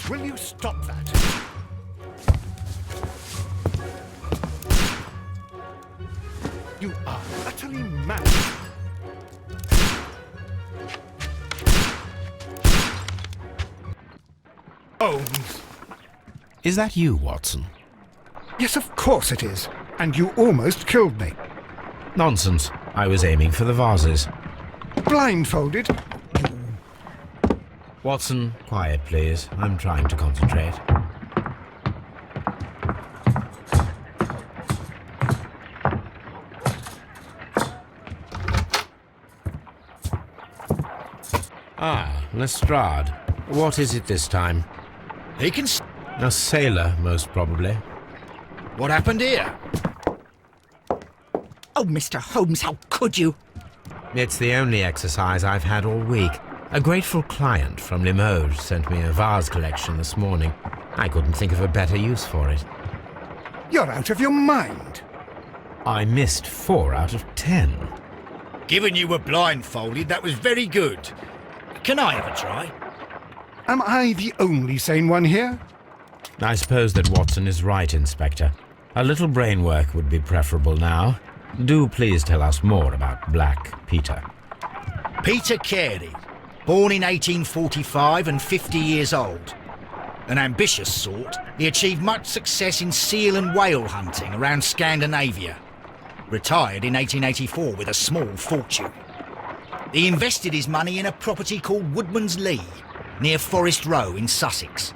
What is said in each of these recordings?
Will you stop that? You are utterly mad. Holmes. Is that you, Watson? Yes, of course it is. And you almost killed me. Nonsense. I was aiming for the vases. Blindfolded? Watson, quiet, please. I'm trying to concentrate. Ah, Lestrade. What is it this time? He can... A sailor, most probably. What happened here? Oh, Mr. Holmes, how could you? It's the only exercise I've had all week. A grateful client from Limoges sent me a vase collection this morning. I couldn't think of a better use for it. You're out of your mind. I missed 4 out of 10. Given you were blindfolded, that was very good. Can I have a try? Am I the only sane one here? I suppose that Watson is right, Inspector. A little brain work would be preferable now. Do please tell us more about Black Peter. Peter Carey, born in 1845 and 50 years old. An ambitious sort, he achieved much success in seal and whale hunting around Scandinavia. Retired in 1884 with a small fortune. He invested his money in a property called Woodman's Lee, near Forest Row in Sussex.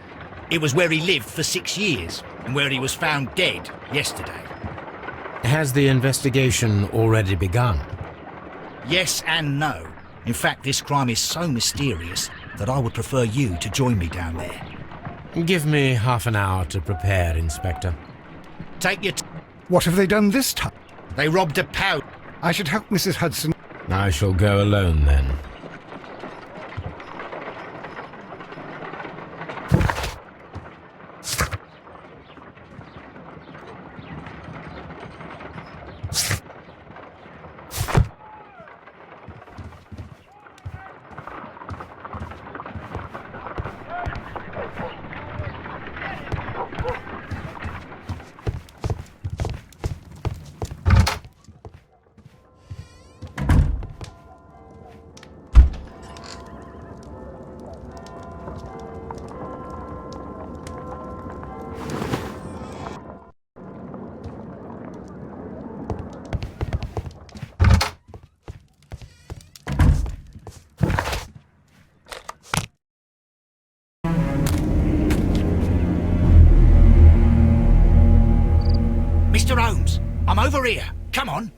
It was where he lived for 6 years, and where he was found dead yesterday. Has the investigation already begun? Yes and no. In fact, this crime is so mysterious that I would prefer you to join me down there. Give me half an hour to prepare, Inspector. Take your What have they done this time? They robbed a powder. I should help Mrs. Hudson. I shall go alone, then. Mr. Holmes, I'm over here. Come on.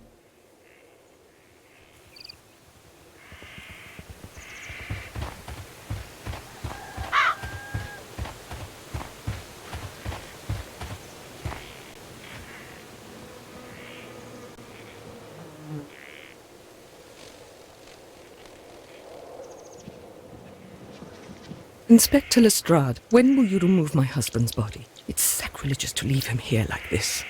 Inspector Lestrade, when will you remove my husband's body? It's sacrilegious to leave him here like this.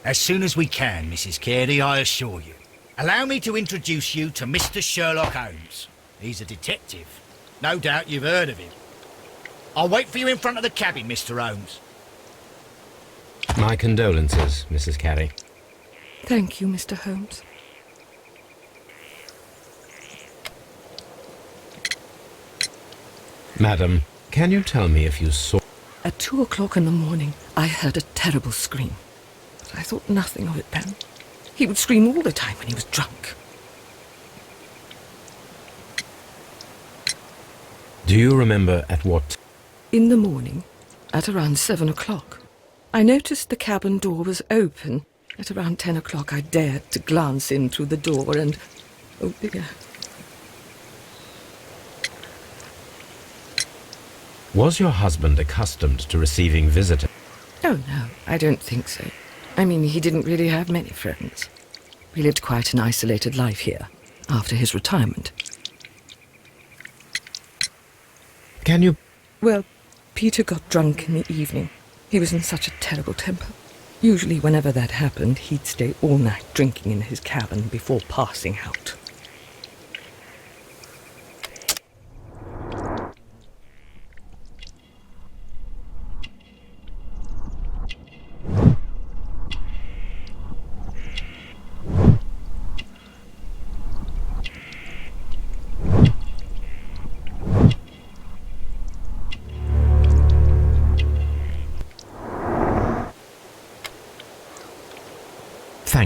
As soon as we can, Mrs. Carey, I assure you. Allow me to introduce you to Mr. Sherlock Holmes. He's a detective. No doubt you've heard of him. I'll wait for you in front of the cabin, Mr. Holmes. My condolences, Mrs. Carey. Thank you, Mr. Holmes. Madam, can you tell me if you saw... At 2 o'clock in the morning, I heard a terrible scream. But I thought nothing of it then. He would scream all the time when he was drunk. Do you remember at what... In the morning, at around 7 o'clock, I noticed the cabin door was open. At around 10 o'clock, I dared to glance in through the door and... oh dear. Was your husband accustomed to receiving visitors? Oh, no, I don't think so. I mean, he didn't really have many friends. He lived quite an isolated life here, after his retirement. Can you... Well, Peter got drunk in the evening. He was in such a terrible temper. Usually, whenever that happened, he'd stay all night drinking in his cabin before passing out.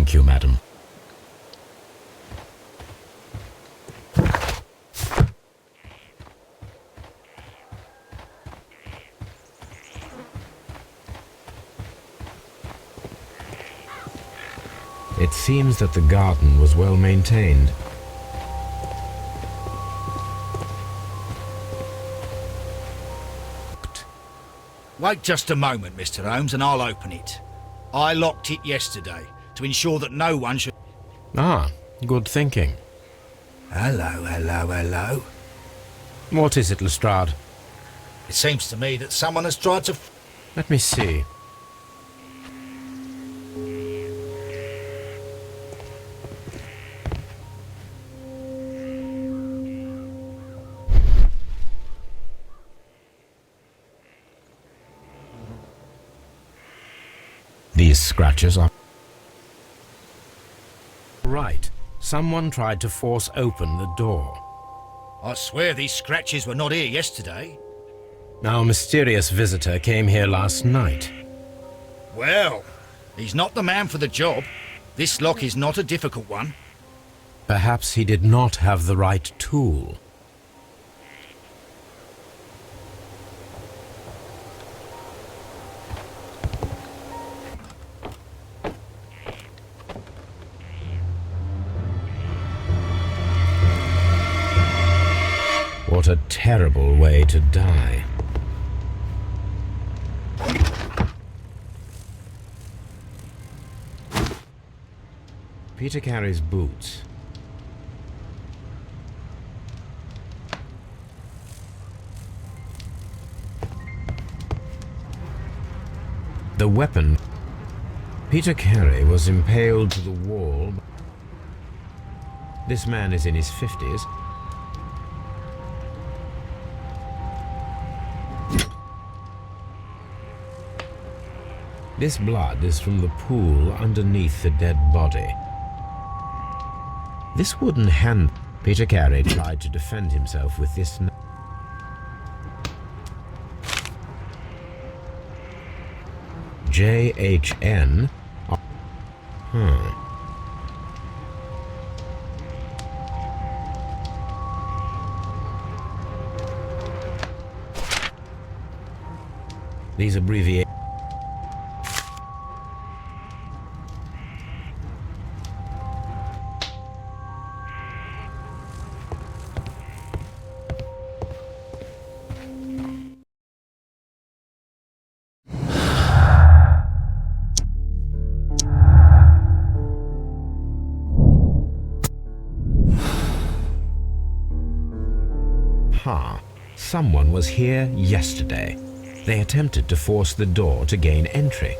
Thank you, madam. It seems that the garden was well maintained. Wait just a moment, Mr. Holmes, and I'll open it. I locked it yesterday to ensure that no one should... Ah, good thinking. Hello, hello, hello. What is it, Lestrade? It seems to me that someone has tried to... Let me see. These scratches are... Right. Someone tried to force open the door. I swear these scratches were not here yesterday. Our mysterious visitor came here last night. Well, he's not the man for the job. This lock is not a difficult one. Perhaps he did not have the right tool. What a terrible way to die. Peter carries boots. The weapon. Peter Carey was impaled to the wall. This man is in his 50s. This blood is from the pool underneath the dead body. This wooden hand... Peter Carey tried to defend himself with this... JHN... These abbreviations... Someone was here yesterday. They attempted to force the door to gain entry.